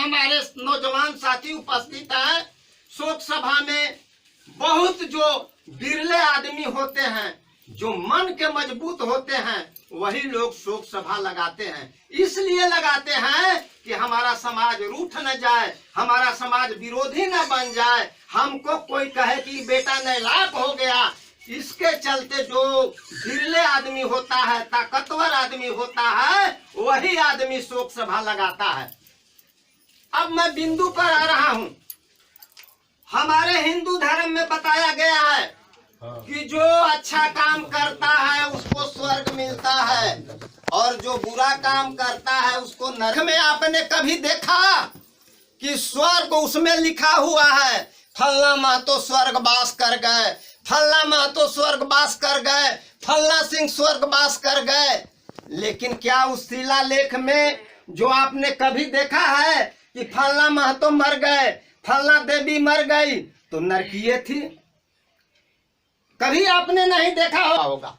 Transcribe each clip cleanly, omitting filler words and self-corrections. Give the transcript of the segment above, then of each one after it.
हमारे नौजवान साथी उपस्थित हैं। शोक सभा में बहुत जो बिरले आदमी होते हैं, जो मन के मजबूत होते हैं, वही लोग शोक सभा लगाते हैं। इसलिए लगाते हैं कि हमारा समाज रूठ न जाए, हमारा समाज विरोधी न बन जाए, हमको कोई कहे कि बेटा नालायक हो गया। इसके चलते जो बिरले आदमी होता है, ताकतवर आदमी होता है, वही आदमी शोक सभा लगाता है। अब मैं बिंदु पर आ रहा हूं। हमारे हिंदू धर्म में बताया गया है कि जो अच्छा काम करता है उसको स्वर्ग मिलता है, और जो बुरा काम करता है उसको नरक में। आपने कभी देखा कि स्वर्ग उसमें लिखा हुआ है फल्ला महतो स्वर्गवास कर गए, फल्ला महतो स्वर्गवास कर गए, फल्ला सिंह स्वर्गवास कर गए? लेकिन क्या उस शिलालेख में जो आपने कभी देखा है कि फल्ला महतो मर गए, फल्ला देवी मर गई तो नरकीय थी? कभी आपने नहीं देखा होगा।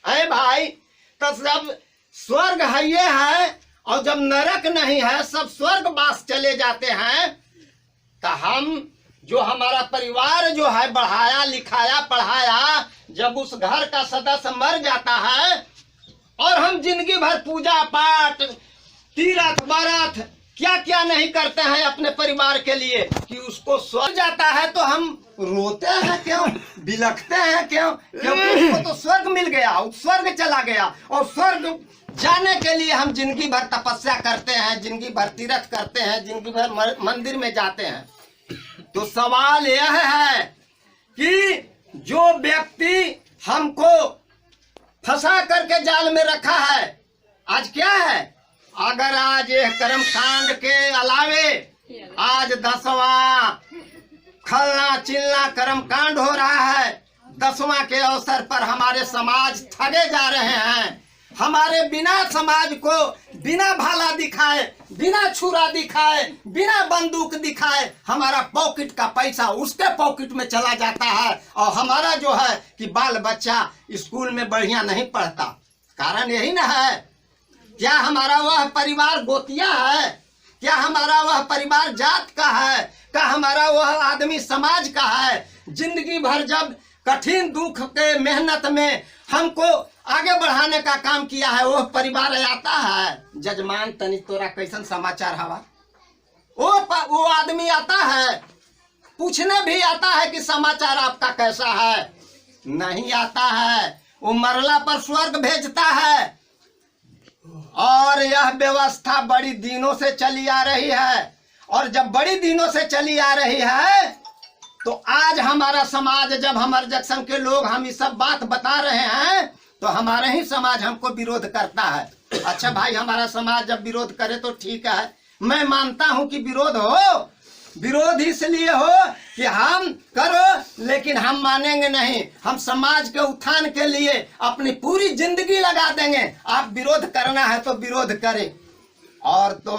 अरे भाई, तो जब स्वर्ग है ये है और जब नरक नहीं है, सब स्वर्गवास चले जाते हैं, तो हम जो हमारा परिवार जो है बढ़ाया लिखाया पढ़ाया, जब उस घर का सदस्य मर जाता है और हम जिंदगी भर पूजा पाठ तीरथ बरथ क्या क्या नहीं करते हैं अपने परिवार के लिए, कि उसको स्वर्ग जाता है तो हम रोते हैं क्यों, बिलखते हैं क्यों? क्योंकि उसको तो स्वर्ग मिल गया, स्वर्ग चला गया, और स्वर्ग जाने के लिए हम जिंदगी भर तपस्या करते हैं, जिंदगी भर तीरथ करते हैं, जिंदगी भर मंदिर में जाते हैं। तो सवाल यह है कि जो व्यक्ति हमको फंसा करके जाल में रखा है, आज क्या है? अगर आज यह कर्म कांड के अलावे आज 10वां खलना चिलना कर्म कांड हो रहा है, 10वां के अवसर पर हमारे समाज ठगे जा रहे हैं। हमारे बिना समाज को बिना भाला दिखाए, बिना छुरा दिखाए, बिना बंदूक दिखाए हमारा पॉकेट का पैसा उसके पॉकेट में चला जाता है, और हमारा जो है कि बाल बच्चा स्कूल में बढ़िया नहीं पढ़ता। कारण यही ना है। क्या हमारा वह परिवार गोतिया है? क्या हमारा वह परिवार जात का है? क्या हमारा वह आदमी समाज का है? जिंदगी भर जब कठिन दुख के मेहनत में हमको आगे बढ़ाने का काम किया है, वह परिवार आता है, जजमान तनी तोरा कैसन समाचार हवा, वो आदमी आता है, पूछने भी आता है कि समाचार आपका कैसा है? नहीं आता है। वो मरला पर स्वर्ग भेजता है। और यह व्यवस्था बड़ी दिनों से चली आ रही है, और जब बड़ी दिनों से चली आ रही है तो आज हमारा समाज, जब हमारे जंक्शन के लोग हम ये सब बात बता रहे हैं तो हमारे ही समाज हमको विरोध करता है। अच्छा भाई, हमारा समाज जब विरोध करे तो ठीक है, मैं मानता हूं कि विरोध हो, विरोध इसलिए हो कि हम करो, लेकिन हम मानेंगे नहीं। हम समाज के उत्थान के लिए अपनी पूरी जिंदगी लगा देंगे। आप विरोध करना है तो विरोध करें। और तो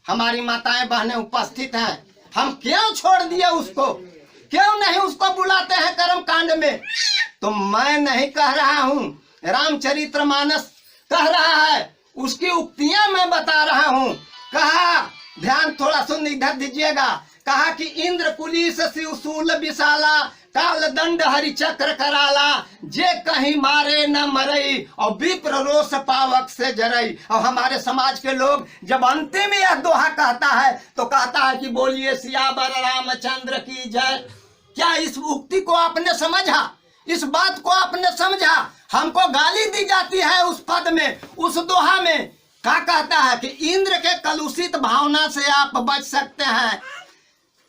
हमारी माताएं बहनें उपस्थित हैं, हम क्यों छोड़ दिए उसको, क्यों नहीं उसको बुलाते हैं कर्म कांड में? तो मैं नहीं कह रहा हूं, रामचरितमानस कह रहा है, उसकी उक्तियां मैं बता रहा हूं। कहा, ध्यान थोड़ा सुन, इधर दीजिएगा। कहा कि इंद्र कुलीस शिवशूल विशाला, काल दंड हरि चक्र कराला, जे कहीं मारे न मरई, और विप्र रोष पावक से जरई। और हमारे समाज के लोग जब अंतिम यह दोहा कहता है तो कहता है कि बोलिए सियावर रामचंद्र की जय। क्या इस उक्ति को आपने समझा? इस बात को आपने समझा? हमको गाली दी जाती है उस पद में, उस दोहा में। क्या कहता है कि इंद्र के कलुषित भावना से आप बच सकते हैं,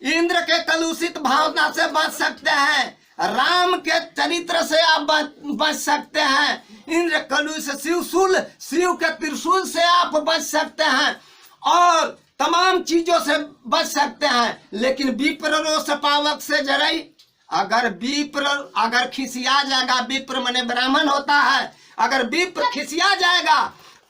इंद्र के कलुषित भावना से बच सकते हैं, राम के चरित्र से आप बच सकते हैं, इंद्र कलुष शिवशूल, शिव के त्रिशूल से आप बच सकते हैं, और तमाम चीजों से बच सकते हैं। लेकिन विप्र रोष पावक से जरई, अगर खिसिया जाएगा, विप्र माने ब्राह्मण होता है, अगर विप्र खिसिया जाएगा,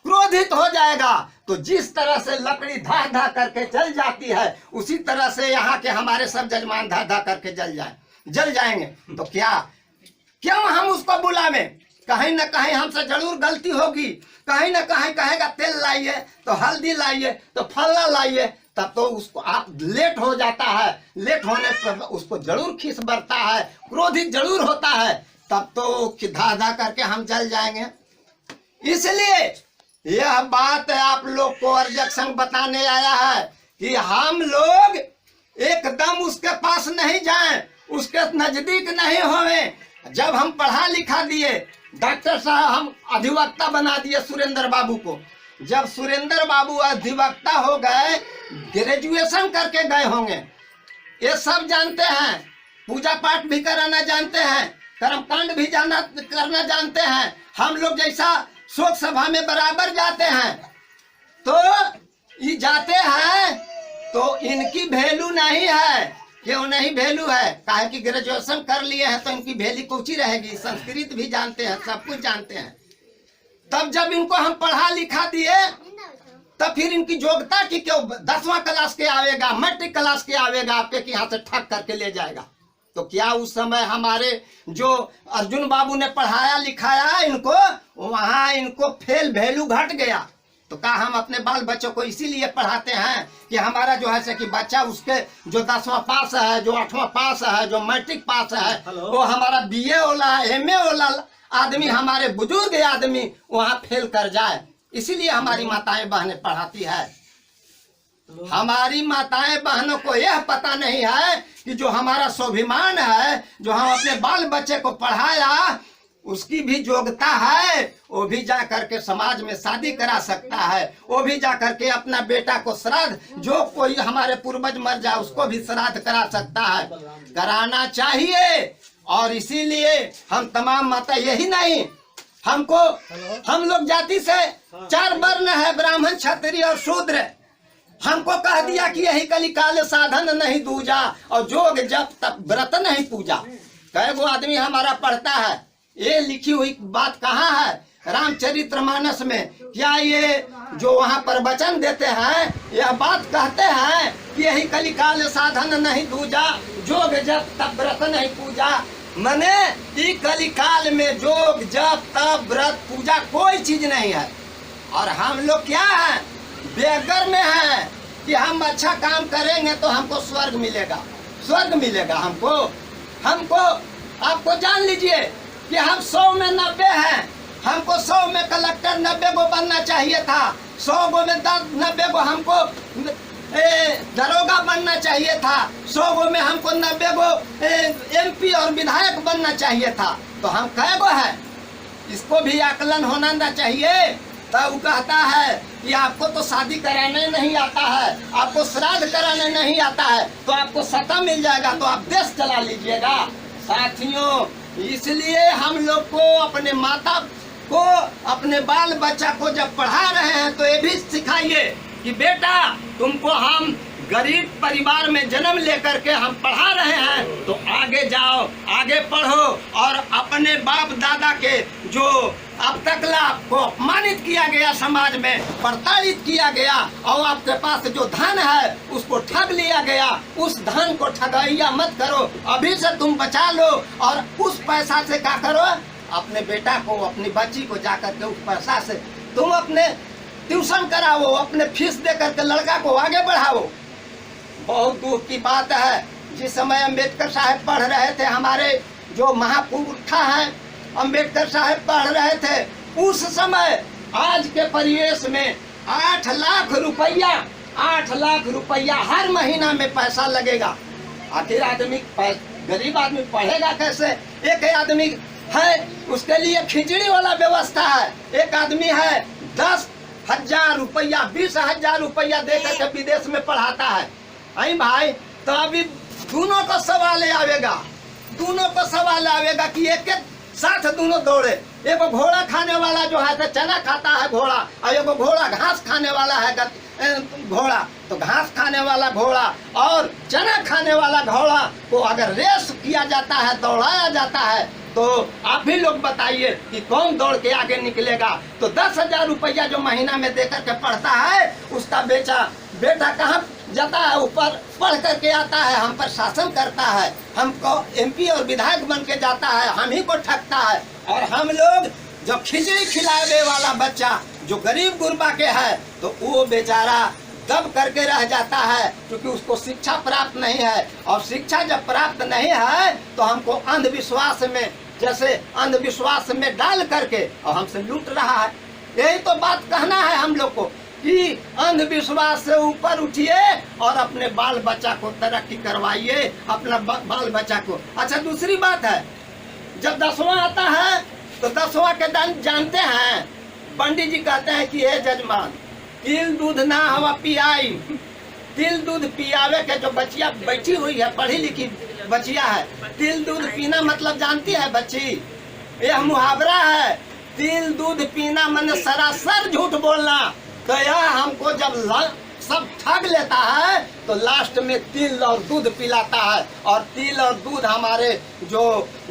क्रोधित हो जाएगा, तो जिस तरह से लकड़ी धा धा करके जल जाती है, उसी तरह से यहाँ के हमारे सब जजमान धा धा करके जल जाएंगे। तो क्या क्यों हम उसको बुलावें? कहीं ना कहीं हमसे जरूर गलती होगी, कहीं ना कहीं कहेगा तेल लाइए तो हल्दी लाइए तो फल्ला लाइए, तब तो उसको आप लेट हो जाता है, लेट होने पर उसको जरूर खीस बढ़ता है, क्रोधित जरूर होता है, तब तो धा धा करके हम जल जाएंगे। इसलिए यह बात आप लोग को अर्जक संग बताने आया है कि हम लोग एकदम उसके पास नहीं जाएं, उसके नजदीक नहीं होवें। जब हम पढ़ा लिखा दिए, डॉक्टर साहब हम अधिवक्ता बना दिए सुरेंद्र बाबू को, जब सुरेंद्र बाबू अधिवक्ता हो गए, ग्रेजुएशन करके गए होंगे, ये सब जानते हैं, पूजा पाठ भी कराना जानते हैं, कर्मकांड भी करना जानते हैं। हम लोग जैसा शोक सभा में बराबर जाते हैं, तो ये जाते हैं तो इनकी वैल्यू नहीं है। क्यों नहीं वैल्यू है? काहे कि ग्रेजुएशन कर लिए हैं तो इनकी वैल्यू कुछ रहेगी, संस्कृत भी जानते हैं, सब कुछ जानते हैं। तब जब इनको हम पढ़ा लिखा दिए, तब फिर इनकी योग्यता की क्यों 10वां क्लास के आवेगा, मैट्रिक क्लास के आवेगा, आपके यहाँ से ठग करके ले जाएगा। तो क्या उस समय हमारे जो अर्जुन बाबू ने पढ़ाया लिखाया इनको, वहां इनको फेल वैल्यू घट गया। तो क्या हम अपने बाल बच्चों को इसीलिए पढ़ाते हैं कि हमारा जो है कि बच्चा उसके जो 10वां पास है, जो 8वां पास है, जो मैट्रिक पास है, वो हमारा BA वाला MA वाला आदमी, हमारे बुजुर्ग आदमी वहां फेल कर जाए। इसीलिए हमारी माताएं बहनें पढ़ाती है। हमारी माताएं बहनों को यह पता नहीं है कि जो हमारा स्वाभिमान है, जो हम अपने बाल बच्चे को पढ़ाया, उसकी भी योग्यता है, वो भी जा करके समाज में शादी करा सकता है, वो भी जा करके अपना बेटा को श्राद्ध, जो कोई हमारे पूर्वज मर जाए उसको भी श्राद्ध करा सकता है, कराना चाहिए। और इसीलिए हम तमाम माता, यही नहीं, हमको हम लोग जाति से 4 वर्ण है, ब्राह्मण क्षत्रिय और शूद्र। हमको कह दिया कि यही कलिकाल साधन नहीं दूजा, और जोग जप तप व्रत नहीं पूजा। कई गो आदमी हमारा पढ़ता है, ये लिखी हुई बात कहाँ है रामचरितमानस में? क्या ये जो वहाँ पर वचन देते हैं, यह बात कहते हैं कि यही कलिकाल साधन नहीं दूजा, जोग जप तप व्रत नहीं पूजा? मने ई कलिकाल में जोग जप तप व्रत पूजा कोई चीज नहीं है। और हम लोग क्या है, बेगर में है कि हम अच्छा काम करेंगे तो हमको स्वर्ग मिलेगा, स्वर्ग मिलेगा हमको। आपको जान लीजिए कि हम 100 में 90 हैं, हमको 100 में कलेक्टर 90 को बनना चाहिए था, 100 गो में 90 को हमको दरोगा बनना चाहिए था, 100 गो में हमको 90 गो MP और विधायक बनना चाहिए था। तो हम कै गो है? इसको भी आकलन होना चाहिए। तब वो कहता है कि आपको तो शादी कराने नहीं आता है, आपको श्राद्ध कराने नहीं आता है, तो आपको सत्ता मिल जाएगा तो आप देश चला लीजिएगा। साथियों, इसलिए हम लोग को अपने माता को, अपने बाल बच्चा को जब पढ़ा रहे हैं तो ये भी सिखाइए कि बेटा तुमको हम गरीब परिवार में जन्म लेकर के हम पढ़ा रहे हैं, तो आगे जाओ, आगे पढ़ो, और अपने बाप दादा के जो अब तक आपको अपमानित किया गया, समाज में प्रताड़ित किया गया, और आपके पास जो धन है उसको ठग लिया गया, उस धन को ठगैया मत करो, अभी से तुम बचा लो। और उस पैसा से क्या करो, अपने बेटा को, अपनी बच्ची को जाकर के उस पैसा से तुम अपने ट्यूशन कराओ, अपने फीस दे करके लड़का को आगे बढ़ाओ। बहुत दुख की बात है, जिस समय अम्बेडकर साहब पढ़ रहे थे, हमारे जो महापुरुष हैं अम्बेडकर साहब पढ़ रहे थे, उस समय आज के परिवेश में 8 लाख रुपया, 8 लाख रुपया हर महीना में पैसा लगेगा। आखिर आदमी, गरीब आदमी पढ़ेगा कैसे? एक आदमी है उसके लिए खिचड़ी वाला व्यवस्था है, एक आदमी है 10,000 रुपया 20,000 रुपया दे करके विदेश में पढ़ाता है। आई भाई, तो अभी दोनों को सवाल आवेगा, दोनों को सवाल आवेगा कि एक साथ दोनों दौड़े। एक घोड़ा खाने वाला जो है तो चना खाता है घोड़ा, और एक घोड़ा घास खाने वाला है घोड़ा। तो घास खाने वाला घोड़ा और चना खाने वाला घोड़ा को अगर रेस किया जाता है, दौड़ाया जाता है, तो आप भी लोग बताइए कि कौन दौड़ के आगे निकलेगा। तो 10,000 रुपया जो महीना में देकर के पढ़ता है, उसका बेटा कहाँ जाता है? ऊपर पढ़ करके आता है, हम पर शासन करता है, हमको MP और विधायक बन के जाता है, हम ही को ठगता है। और हम लोग जो खिचड़ी खिलावे वाला बच्चा जो गरीब गुरबा के है तो वो बेचारा दब करके रह जाता है, क्योंकि उसको शिक्षा प्राप्त नहीं है। और शिक्षा जब प्राप्त नहीं है तो हमको अंधविश्वास में, जैसे अंधविश्वास में डाल करके और हमसे लूट रहा है। यही तो बात कहना है हम लोग को कि अंधविश्वास से ऊपर उठिए और अपने बाल बच्चा को तरक्की करवाइए, अपना बाल बच्चा को। अच्छा, दूसरी बात है, जब 10वां आता है तो 10वां के दान जानते हैं, पंडित जी कहते हैं कि हे जजमान, तिल दूध ना हवा पियाई। तिल दूध पियावे के जो बच्चिया बैठी हुई है, पढ़ी लिखी बच्चिया है, तिल दूध पीना मतलब जानती है बच्ची? यह मुहावरा है, तिल दूध पीना मैंने सरासर झूठ बोलना। तो यह हमको जब सब ठग लेता है तो लास्ट में तिल और दूध पिलाता है। और तिल और दूध हमारे जो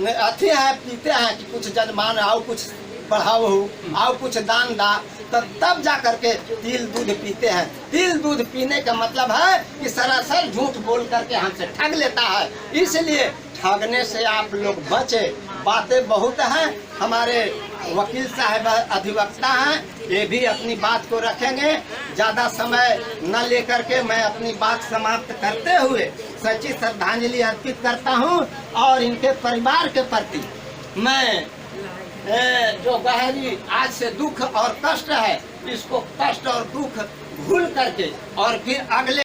अथी है पीते हैं कि कुछ जजमान आओ कुछ बढ़ाओ, आओ कुछ दान दा, तब जा करके तिल दूध पीते हैं। तिल दूध पीने का मतलब है कि सरासर झूठ बोल करके हमसे ठग लेता है। इसलिए ठगने से आप लोग बचे। बातें बहुत हैं, हमारे वकील साहब अधिवक्ता हैं, ये भी अपनी बात को रखेंगे। ज़्यादा समय न लेकर के मैं अपनी बात समाप्त करते हुए सच्ची श्रद्धांजलि अर्पित करता हूँ। और इनके परिवार के प्रति मैं जो गहरी आज से दुख और कष्ट है, इसको कष्ट और दुख भूल करके और फिर अगले